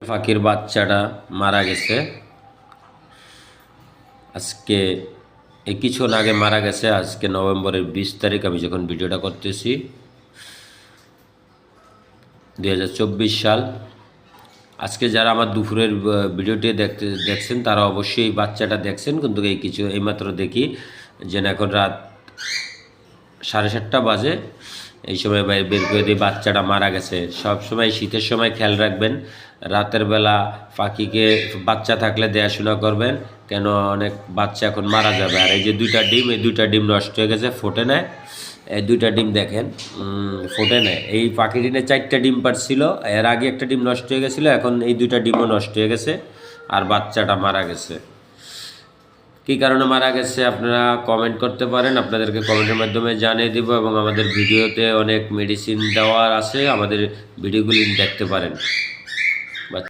পাখির বাচ্চাটা মারা গেছে আজকে কিছুক্ষণ আগে মারা গেছে। আজকে নভেম্বরের 20 তারিখ আমি যখন ভিডিওটা করতেছি 2024 সাল। আজকে যারা আমার দুপুরের ভিডিওটি দেখছেন তারা অবশ্যই এই বাচ্চাটা দেখছেন, কিন্তু এইমাত্র দেখি যে এখন রাত 7:30 বাজে। এই সময় বের করে দিয়ে বাচ্চাটা মারা গেছে। সব সময় শীতের সময় খেয়াল রাখবেন, রাতের বেলা পাখিকে বাচ্চা থাকলে দেখাশোনা করবেন, কেন অনেক বাচ্চা এখন মারা যাবে। আর এই যে দুইটা ডিম, এই দুইটা ডিম নষ্ট হয়ে গেছে, ফোটে নেয়। এই দুইটা ডিম দেখেন ফোটে নেয়। এই পাখিটি 4টা ডিম পারছিল, এর আগে একটা ডিম নষ্ট হয়ে গেছিলো, এখন এই দুইটা ডিমও নষ্ট হয়ে গেছে আর বাচ্চাটা মারা গেছে। কী কারণে মারা গেছে আপনারা কমেন্ট করতে পারেন, আপনাদেরকে কমেন্টের মাধ্যমে জানিয়ে দেব। এবং আমাদের ভিডিওতে অনেক মেডিসিন দেওয়ার আছে, আমাদের ভিডিওগুলি দেখতে পারেন।